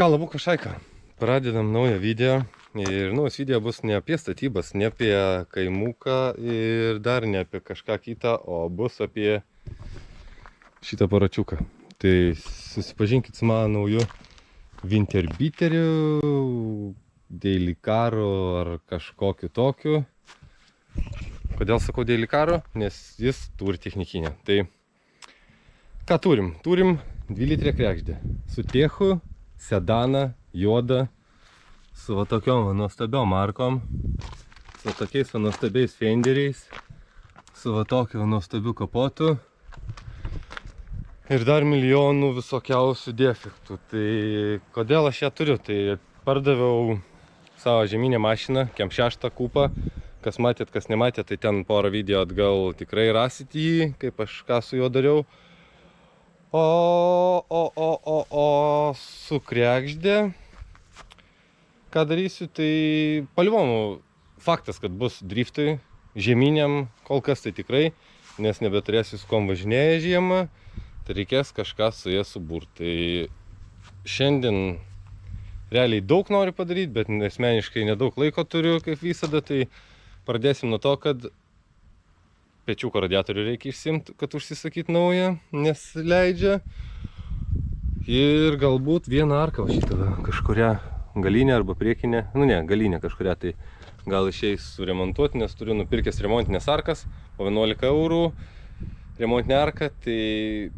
Ką, Labuko Šaika, pradedam naują video ir naujas video bus ne apie statybas, ne apie kaimuką ir dar ne apie kažką kitą, o bus apie šitą paračiuką. Tai susipažinkit su mano nauju Winterbeateriu, Dailycaru ar kažkokiu tokiu. Kodėl sakau Dailycaru? Nes jis turi technikinę. Tai ką turim? Turim 2 litrę kregždę su tėchu, sedaną, juodą, su va tokiom nuostabiom markom, su tokiais va nuostabiais fenderiais, su va tokiu nuostabiu kapotu ir dar milijonų visokiausių defektų. Tai kodėl aš ją turiu? Tai pardaviau savo žieminę mašiną, Kem 6 kupą. Kas matėt, kas nematėt, tai ten porą video atgal tikrai rasit jį, kaip aš ką su juo dariau. O su kregždė, ką darysiu, tai paliuomu faktas, kad bus driftui, žieminiam, kol kas tai tikrai, nes nebeturėsiu su kom važinėja žiemą, tai reikės kažką su jie suburti. Tai šiandien realiai daug noriu padaryti, bet asmeniškai nedaug laiko turiu, kaip visada, tai pradėsim nuo to, kad pečiuko radiatorių reikia išsimti, kad užsisakyti naują, nes leidžia. Ir galbūt vieną arką šitą kažkurią galinę arba priekinę, nu ne, galinę kažkurią, tai gal išeis suremontuoti, nes turiu nupirkęs remontinės arkas po 11 eurų. Remontinė arka, tai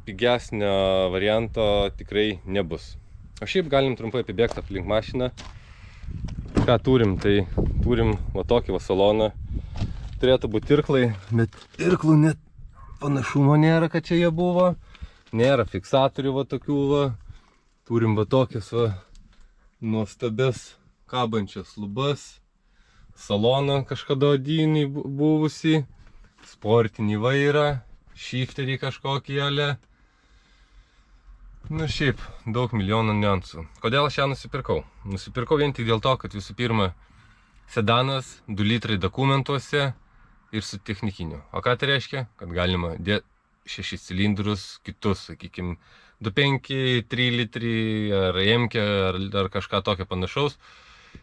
pigesnio varianto tikrai nebus. O šiaip galim trumpai apibėgti aplink mašiną. Ką turim? Tai turim va tokį va saloną. Turėtų būti irklai, bet irklų net panašumo nėra, kad čia jie buvo. Nėra fiksatorių va tokių va. Turim va tokias va nuostabias kabančias lubas. Saloną kažkada odinį buvusi. Sportinį vairą. Shifterį kažkokį ale. Nu šiaip, daug milijonų niuansų. Kodėl aš ją nusipirkau? Nusipirkau vien tik dėl to, kad visų pirma sedanas, 2 litrai dokumentuose ir su technikiniu. O ką tai reiškia? Kad galima dėti 6 cilindrus, kitus, sakykime, 2.5, 3 litrai, ar emkę, ar kažką tokio panašaus.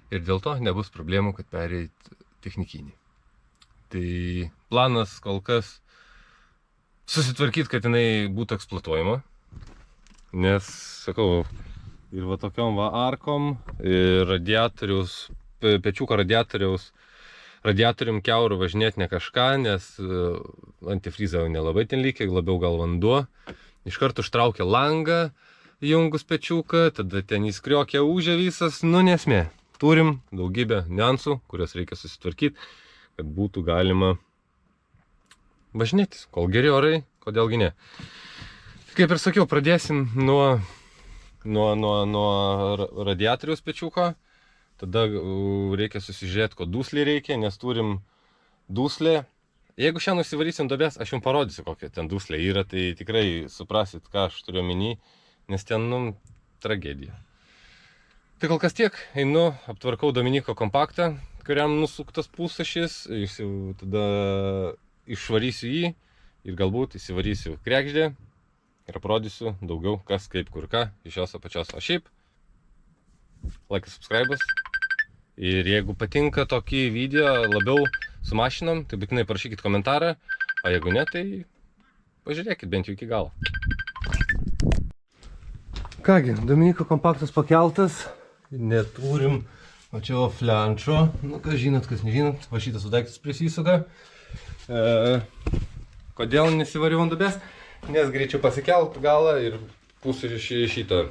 Ir dėl to nebus problemų, kad pereit technikinį. Tai planas kol kas susitvarkyti, kad jinai būtų eksploatuojama. Nes, sakau, ir va tokiom va arkom, ir radiatoriaus, pečiuko radiatorium kiaurų važinėti ne kažką, nes antifrizą nelabai ten lygiai, labiau gal vanduo. Iš karto užtraukė langą, jungus pečiuką, tada ten įskriokė ūžė visas, nu nesmė. Turim daugybę niuansų, kurios reikia susitvarkyti, kad būtų galima važinėtis, kol geri orai, kodėlgi ne. Kaip ir sakiau, pradėsim nuo radiatoriaus pečiuko. Tada reikia susižiūrėti, ko duslį reikia, nes turim duslę. Jeigu šiandien užsivarysim duobės, aš jums parodysiu, kokia ten duslė yra, tai tikrai suprasit, ką aš turiu omeny, nes ten, nu, tragedija. Tai kol kas tiek, einu, aptvarkau Dominiko kompaktą, kuriam nusuktas pusašis, tada išvarysiu jį ir galbūt įsivarysiu kregždę. Ir parodysiu daugiau kas, kaip, kur, ką iš jos apačios. O šiaip, laikas, subscribas. Ir jeigu patinka tokį video labiau su mašinom, tai būtinai parašykit komentarą. O jeigu ne, tai pažiūrėkit bent jau iki galo. Kągi, Dominiko kompaktas pakeltas. Neturim, o čia flenčo. Nu, kas žinot, kas nežinot, va šitas daiktas prisisuka. Kodėl nesivariau ant duobės? Nes greičiau pasikelt galą ir pusę šitą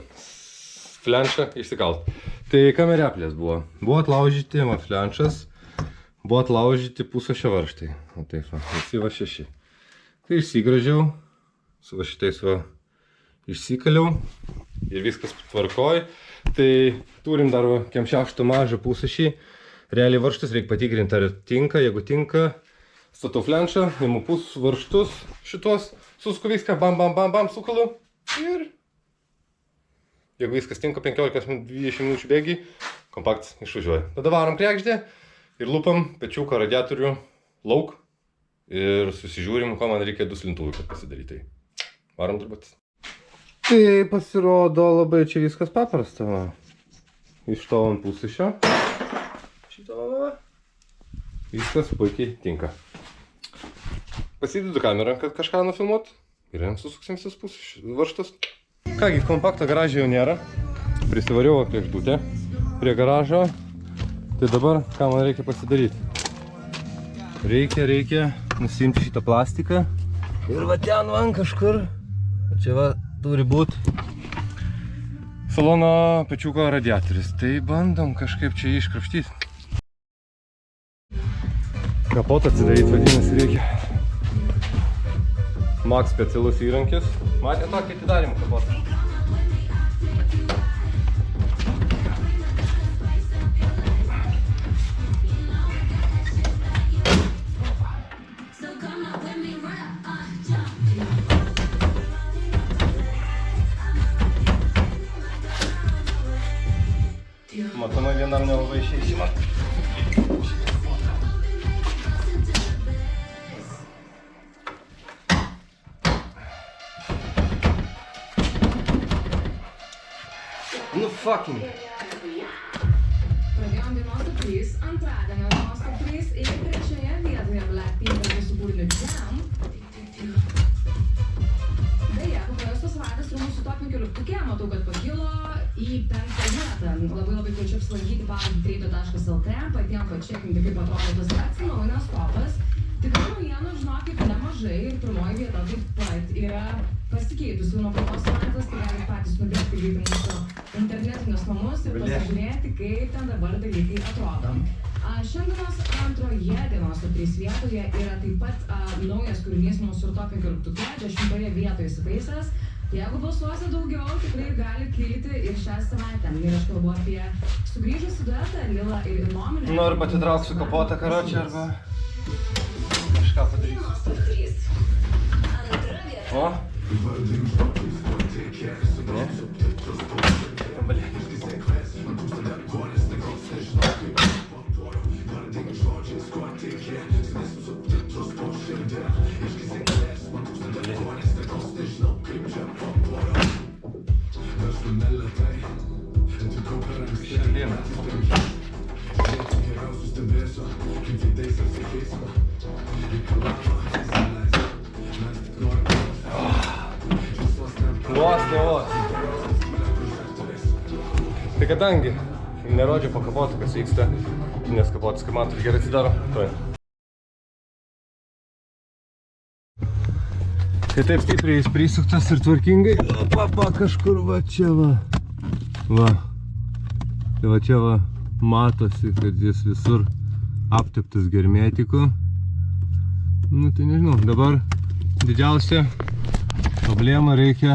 flenčą išsikalt. Tai kamerėplės buvo. Buvo atlaužyti flenčas, buvo atlaužyti pusašio varžtai. O taip va, visi va 6. Tai išsigražiau, su va šitais va išsikaliau ir viskas tvarkoj. Tai turim dar Kem 6 mažą pusašį. Realiai varžtus reikia patikrinti, ar tinka. Jeigu tinka, statau flenčą, imu varžtus šitos. Susku viską, bam, sukalu ir jeigu viskas tinka 15-20 minučių bėgi, kompaktas išvažiuoja. Tada varom kregždę ir lupam pečiuko radiatorių lauk ir susižiūrim, ko man reikia duslintuvui, kad pasidaryti. Varom turbūt. Tai pasirodo labai čia viskas paprasta. Va. Iš to ant pusišio. Šito va. Viskas puikiai tinka. Pasidedu kamerą, kad kažką nufilmuot. Ir jam susuksim visus pusišius varžtus. Kągi, kompakto garažo jau nėra. Prisivariau kregždutę prie garažo. Tai dabar, ką man reikia pasidaryti? Reikia nusiimti šitą plastiką. Ir va ten man kažkur. Čia va turi būti salono pečiuko radiatorius. Tai bandom kažkaip čia jį iškrapštyti. Kapotą atsidaryti vadinasi reikia. Max specialus įrankis. Matė tokį atidarimą kapotą. Matomai vienam nelabai išeisima. Nu fucking. Pradėjom dienos top 3, antradienio dienos top 3 ir trečioje vietoje Blackpink su kūriniu Jam. Beje, po praėjusios savaitės ir mūsų top 15 matau, kad pakilo į 5 vietą. Labai kviečiu apsilankyti pavyzdį treito.lt, patiem pačekinti, kaip atrodo tas atsinaujinęs topas. Tikrai naujienų, žinokit, nemažai ir pirmoji vieta taip pat yra pasikeitusi nuo praeitos savaitės, tai galite patys nubėgti greitai mūsų internetinius namus ir pasižiūrėti, kaip ten dabar dalykai atrodo. Šiandienos antroje dienos top 3 vietoje yra taip pat naujas kūrinys mūsų top 15, 10 vietoje įsitaisęs. Jeigu balsuosi daugiau, tikrai gali kilti ir šią savaitę. Ir aš kalbu apie sugrįžusių duetą Lila ir Inominę. Nu, arba atitrauksiu kapotą karočią, arba kažką padarysiu. O? Ne? Tai kadangi nerodžiu po kapotų, kas vyksta, nes kapotas, kaip man, gerai atsidaro. Tai taip stipriai jis prisuktas ir tvarkingai. Papa, kažkur va čia va. Va. Tai va čia va matosi, kad jis visur apteptas germetiku. Nu tai nežinau, dabar didžiausia problema reikia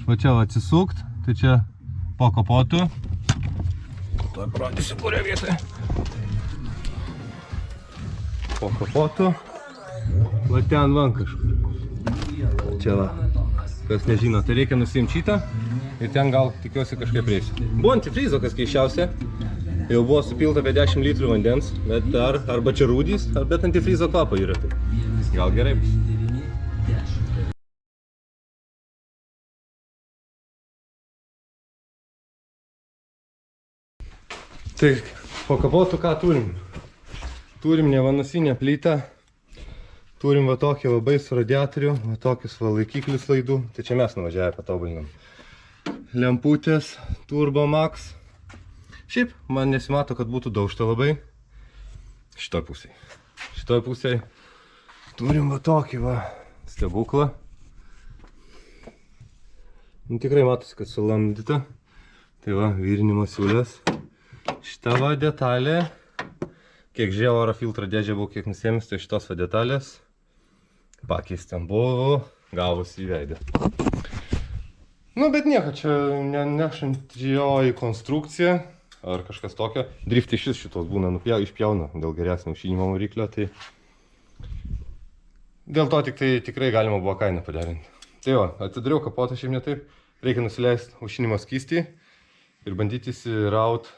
va čia va atsisukt. Tai čia po kapotu. Tuoj parodysiu, kurio vietoje. Po kapotu. Va ten van kažkur. Čia va. Kas nežino, tai reikia nusiimti šitą. Ir ten gal tikiuosi kažkaip reisiu. Buvo antifrizo, kas keiščiausia. Jau buvo supilta apie 10 litrų vandens. Bet arba čia rūdys, bet antifrizo kvapą yra. Tai gal gerai bus. Tai po kapotų ką turim? Turim nevanusinę plytą, turim va tokį va baisų radiatorių, va tokius va laikiklius laidų, tai čia mes nuvažiavę patobulinam. Lemputės, Turbo Max. Šiaip man nesimato, kad būtų daužta labai. Šitoj pusėj. Šitoj pusėj turim va tokį va stebuklą. Nu, tikrai matosi, kad sulamdyta. Tai va, virinimo siūlės. Šita va detalė, kiek žiūrėjau oro filtrą dėžę buvau kiek nusėmis, tai šitos va detalės pakeist ten buvo, gavosi į veidą. Nu, bet nieko, čia nenešant jo į konstrukciją ar kažkas tokio. Driftai šis šitos būna išpjauna dėl geresnio aušinimo variklio, tai dėl to tik tai tikrai galima buvo kainą paderinti. Tai va, atsidariau kapotą šiaip ne taip, reikia nusileisti aušinimo skystį ir bandyti įsiraut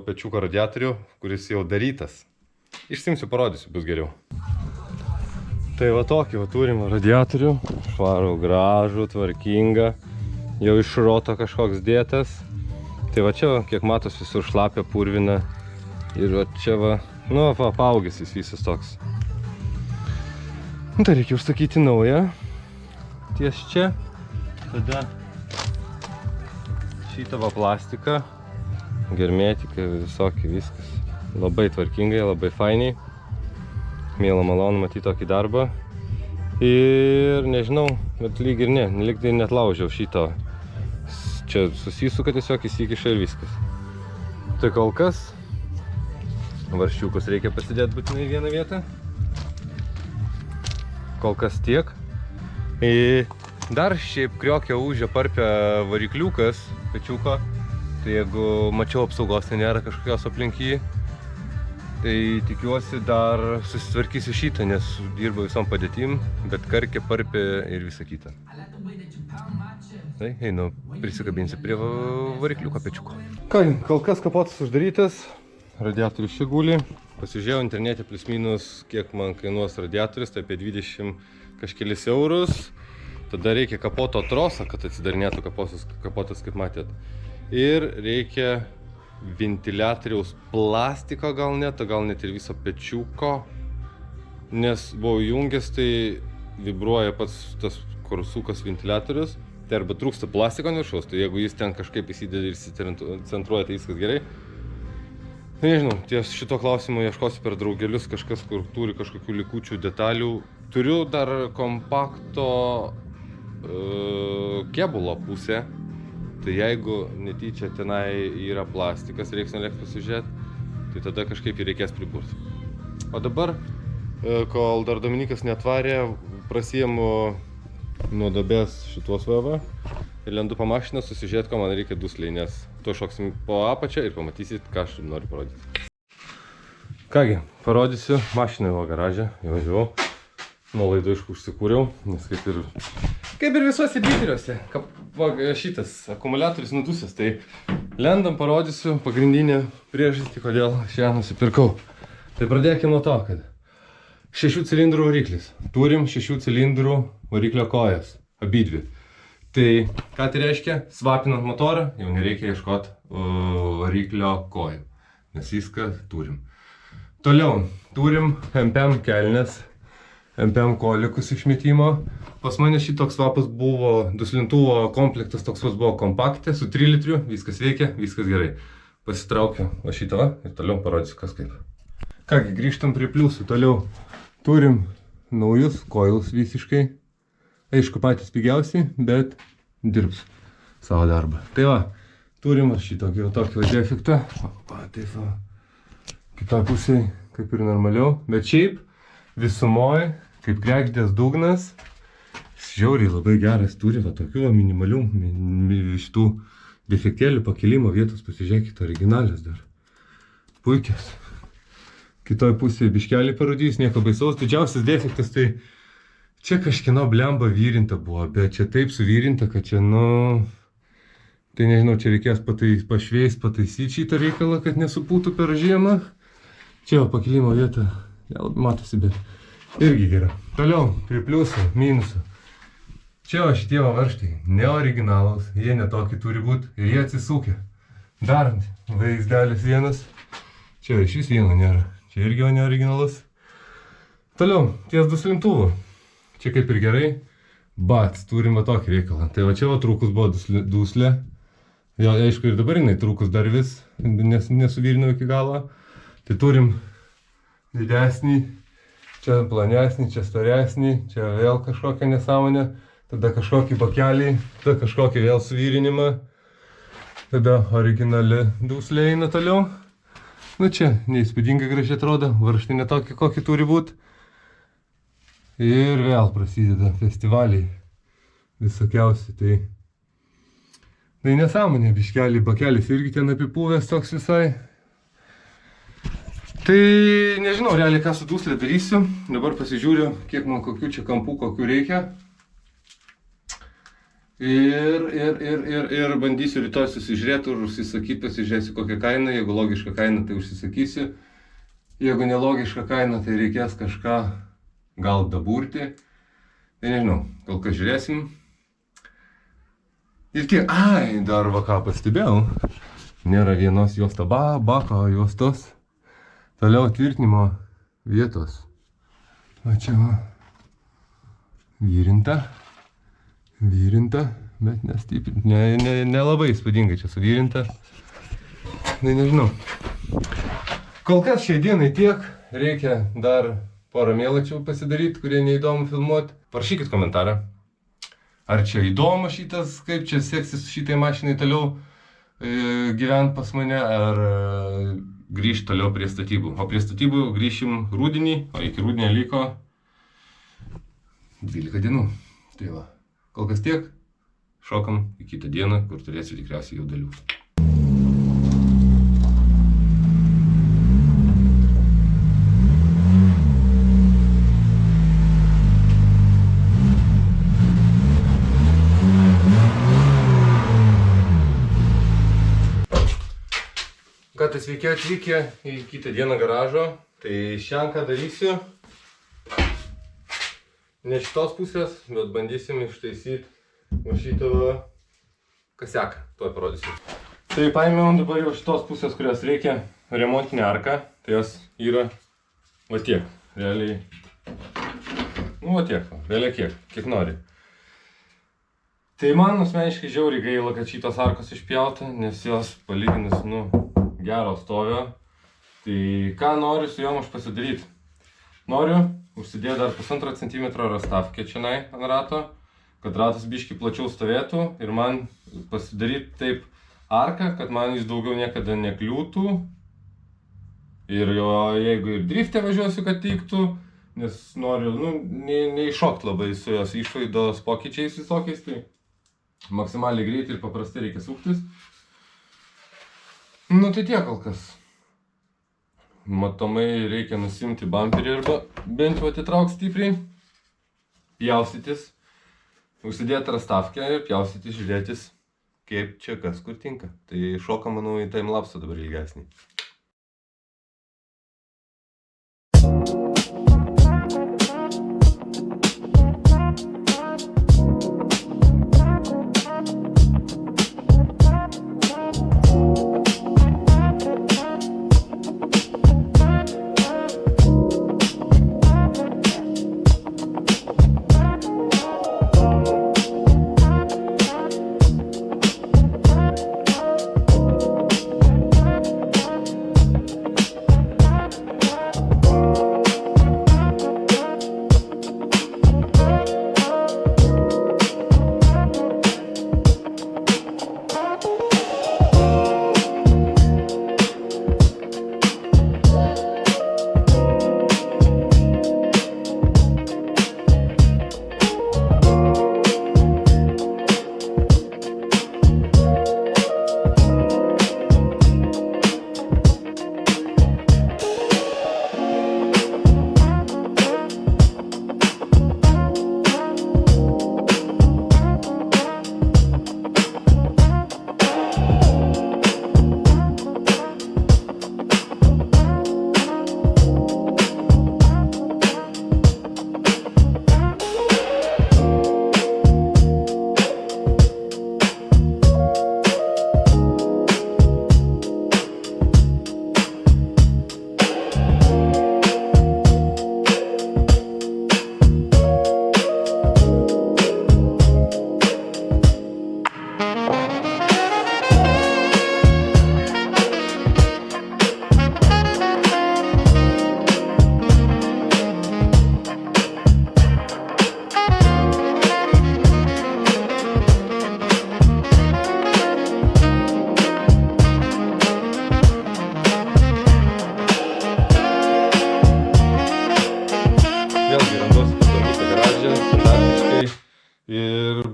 pečiuko radiatorių, kuris jau darytas. Išsimsiu, parodysiu, bus geriau. Tai va tokį turim radiatorių, švarų, gražų, tvarkingą, jau iš šroto kažkoks dėtas. Tai va čia, kiek matos, visur šlapia, purvina ir va čia va, nu, paaugęs jis visas toks. Nu, tai reikia užsakyti naują, ties čia, tada šitą va plastiką, germetikai, visokį, viskas. Labai tvarkingai, labai fainiai. Miela malonu matyti tokį darbą. Ir nežinau, bet lyg ir ne, lyg tai net laužiau šito. Čia susisuka tiesiog, įsikiša ir viskas. Tai kol kas, varščiukus reikia pasidėti būtinai į vieną vietą. Kol kas tiek. Dar šiaip kriokia ūžia parpia varikliukas, pečiuko. Tai jeigu mačiau apsaugos, tai nėra kažkokios aplink jį. Tai tikiuosi dar susitvarkysiu šitą, nes dirba visom padėtim, bet karkė, parpė ir visa kita. Tai einu, prisikabinsiu prie varikliuko pečiuko. Ką, kol kas kapotas uždarytas, radiatorius čia guli. Pasižiūrėjau internete plius minus, kiek man kainuos radiatorius, tai apie 20 kažkelis eurus. Tada reikia kapoto trosą, kad atsidarinėtų kapotas, kaip matėt. Ir reikia ventiliatoriaus plastiko gal net ir viso pečiuko, nes buvau jungęs, tai vibruoja pats tas, kur sukas ventiliatorius, tai arba trūksta plastiko ant viršaus, tai jeigu jis ten kažkaip įsideda ir įsicentruoja, tai viskas gerai. Nežinau, ties šito klausimo ieškosiu per draugelius, kažkas, kur turi kažkokių likučių detalių. Turiu dar kompakto kėbulo pusę. Tai jeigu netyčia tenai yra plastikas, reiks pasižiūrėti, tai tada kažkaip jį reikės priburti. O dabar, kol dar Dominikas netvarė, prasiimu nuo duobės šituos VV ir lendu po mašiną susižiūrėti, ko man reikia dusliai, nes to šoksim po apačią ir pamatysit, ką aš noriu parodyti. Kągi, parodysiu mašiną į garažą, jau važiavau. Nuo laido užsikūriau, nes kaip ir visuose biteriuose, šitas akumuliatorius nudusęs, tai lendam parodysiu pagrindinę priežastį, kodėl šią nusipirkau. Tai pradėkime nuo to, kad 6 cilindrų variklis. Turim 6 cilindrų variklio kojas, abidvi. Tai ką tai reiškia? Svapinant motorą, jau nereikia ieškoti variklio kojų, nes viską turim. Toliau, turim MPM kelnes. MPM kolikus išmetimo. Pas mane šitoks svapas buvo, duslintuvo komplektas toks buvo kompaktė, su 3 litriu, viskas veikia, viskas gerai. Pasitraukiu va šitą ir toliau parodysiu, kas kaip. Kągi, grįžtam prie pliusų. Toliau turim naujus koilus visiškai. Aišku, patys pigiausiai, bet dirbs savo darbą. Tai va, turim šitokį defektą. Taip va, kitoj pusėj kaip ir normaliau, bet šiaip visumoje, kaip kregždės dugnas, žiauriai labai geras, turi va tokių minimalių šitų defektėlių pakilimo vietos, pasižiūrėkite, originalios dar. Puikios. Kitoj pusėje biškelį parodys, nieko baisaus. Didžiausias defektas tai čia kažkieno blemba vyrinta buvo, bet čia taip suvyrinta, kad čia, nu, tai nežinau, čia reikės pataisyti šitą reikalą, kad nesupūtų per žiemą. Čia va pakilimo vieta, nelabai matosi, bet irgi gera. Toliau, prie pliusų, minusų. Čia va šitie varžtai, neoriginalūs, jie netokį turi būti ir jie atsisukia. Darant vaizdelis vienas, čia iš vis vieno nėra, čia irgi va neoriginalus. Toliau, ties duslintuvu. Čia kaip ir gerai, bet turim va tokį reikalą. Tai va čia va trūkus buvo duslė. Jo, aišku, ir dabar jinai trūkus dar vis, nes nesuvyrinau iki galo. Tai turim didesnį, čia planesnį, čia storesnį, čia vėl kažkokią nesąmonę, tada kažkokį bakelį, tada kažkokį vėl suvyrinimą, tada originali duslė eina toliau. Nu čia neįspūdingai gražiai atrodo, varžtai netokį kokį turi būti. Ir vėl prasideda festivaliai visokiausi, tai nesąmonė, biškelį, bakelis irgi ten apipūvęs toks visai. Tai nežinau, realiai ką su duslė darysiu. Dabar pasižiūriu, kiek man kokių čia kampų, kokių reikia. Ir bandysiu rytoj susižiūrėti ir užsisakyti, pasižiūrėsiu kokią kainą. Jeigu logiška kaina, tai užsisakysiu. Jeigu nelogiška kaina, tai reikės kažką gal daburti. Tai nežinau, kol kas žiūrėsim. Ir tiek, dar va ką pastebėjau. Nėra vienos juosto bako juostos. Toliau tvirtinimo vietos. O čia va. Vyrinta, bet nestiprinta, nelabai įspūdingai čia suvyrinta. Tai nežinau. Kol kas šiai dienai tiek, reikia dar porą mėlačių pasidaryti, kurie neįdomu filmuoti. Parašykit komentarą, ar čia įdomu šitas, kaip čia seksis šitai mašinai toliau gyventi pas mane, ar grįžti toliau prie statybų. O prie statybų grįšim rudenį, o iki rudenio liko 12 dienų. Tai va, kol kas tiek, šokam į kitą dieną, kur turėsiu tikriausiai jau dalių. Ką tai sveiki atvykę į kitą dieną garažo, tai šiandien ką darysiu. Ne šitos pusės, bet bandysim ištaisyti šitą kasiaką, tuoj parodysiu. Tai paėmiau dabar jau šitos pusės, kurios reikia remontinę arką, tai jos yra va tiek, realiai, va tiek, realiai kiek nori. Tai man asmeniškai žiauriai gaila, kad šitos arkos išpjauta, nes jos palyginus, gero stovio. Tai ką noriu su jom aš pasidaryti? Noriu užsidėti dar 1,5 cm rastavkę čianai ant rato, kad ratas biškį plačiau stovėtų ir man pasidaryti taip arką, kad man jis daugiau niekada nekliūtų. Ir jeigu ir drifte važiuosiu, kad tiktų, nes noriu, neiššokti labai su jos išvaidos pokyčiais visokiais, tai maksimaliai greitai ir paprastai reikia suktis. Tai tiek kol kas. Matomai reikia nusimti bumperį arba bent jau atitraukti stipriai, pjaustytis, užsidėti rastavkę ir pjaustytis, žiūrėtis, kaip čia kas kur tinka. Tai šokam, manau, į timelapsą dabar ilgesnį.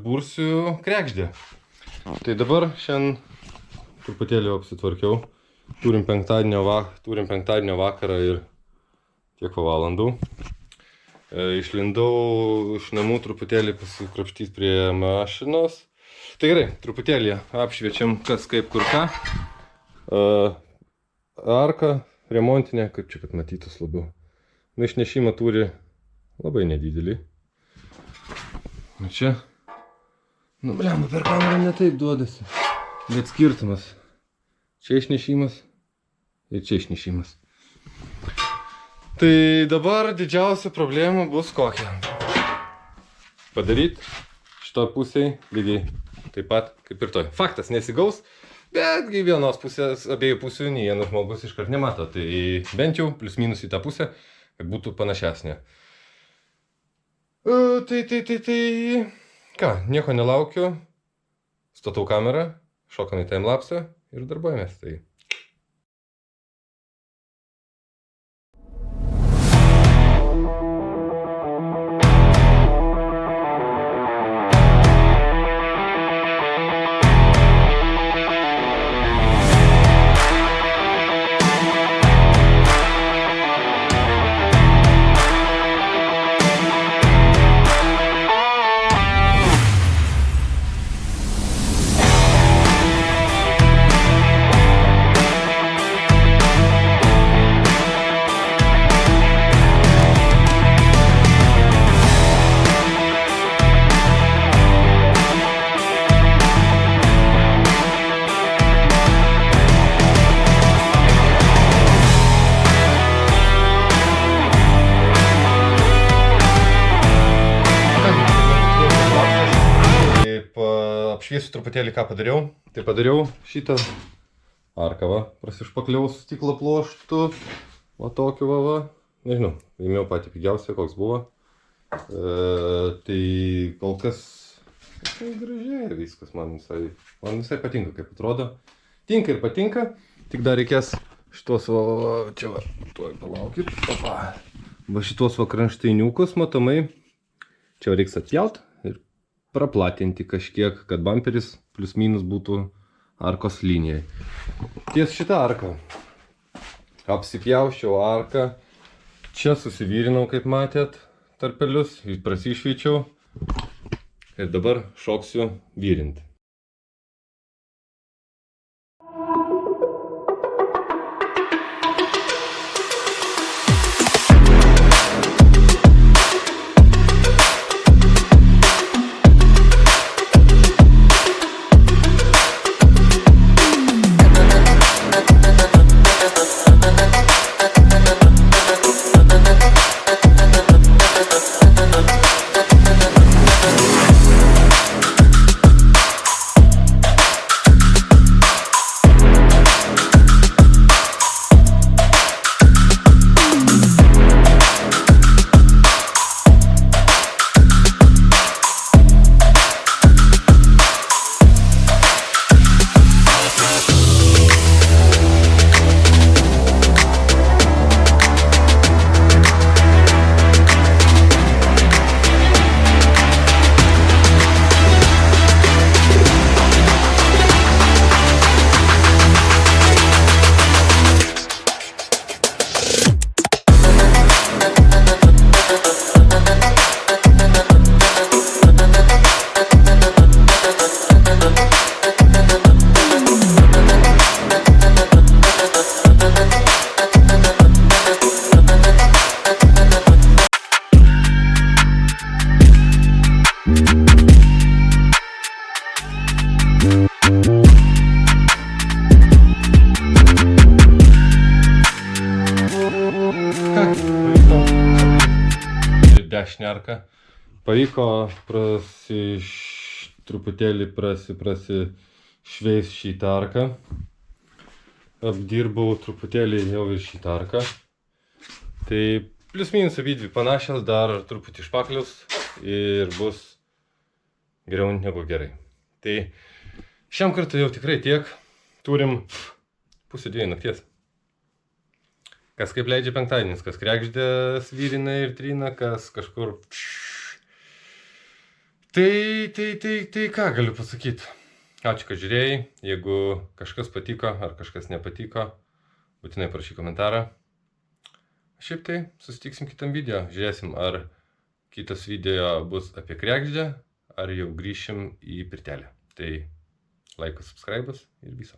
Bursiu kregždę. Tai dabar šiandien truputėlį apsitvarkiau. Turim penktadienio vakarą ir tiek valandų. Išlindau iš namų truputėlį pasikrapštyti prie mašinos. Tai gerai, truputėlį apšviečiam kas kaip kur ką. Arka remontinė, kaip čia kad matytus labiau. Išnešimą turi Labai nedidelį. O čia, nu blemba, per kamerą netaip duodasi. Bet skirtumas. Čia išnešimas ir čia išnešimas. Tai dabar didžiausia problema bus kokia. Padaryti šitą pusėj lygiai taip pat kaip ir toj. Faktas nesigaus, betgi vienos pusės, abiejų pusių nei vienas žmogus iškart nemato. Tai bent jau plius minus į tą pusę, kad būtų panašesnė. Tai, ką, nieko nelaukiu. Statau kamerą, šokam į timelapsą ir darbuojamės. Tai. Apšviesiu truputėlį, ką padariau. Tai padariau šitą arką, va, prasišpakliau su stiklo pluoštu. Va tokiu, va. Nežinau, ėmiau patį pigiausią, koks buvo. Tai kol kas gražiai viskas, man visai patinka, kaip atrodo. Tinka ir patinka, tik dar reikės šitos, va, čia va, tuoj palaukit. Opa. Va šitos va kranštainiukus, matomai, čia reiks atpjaut ir praplatinti kažkiek, kad bamperis plius minus būtų arkos linijai. Ties šitą arką apsipjauščiau arką, čia susivyrinau, kaip matėt, tarpelius, prasišveičiau ir dabar šoksiu vyrinti. Dešinę arką. Pavyko truputėlį prasišveist šitą arką. Apdirbau truputėlį jau ir šitą arką. Tai plius minus abidvi panašios, dar truputį špaklius ir bus geriau negu gerai. Tai šiam kartui jau tikrai tiek. Turim 1:30 nakties. Kas kaip leidžia penktadienis, kas kregždės vyrina ir trina, kas kažkur. Tai ką galiu pasakyti? Ačiū, kad žiūrėjai. Jeigu kažkas patiko ar kažkas nepatiko, būtinai parašyk komentarą. Šiaip tai susitiksim kitam video. Žiūrėsim, ar kitas video bus apie kregždę, ar jau grįšim į pirtelę. Tai laikas, subscribas ir viso.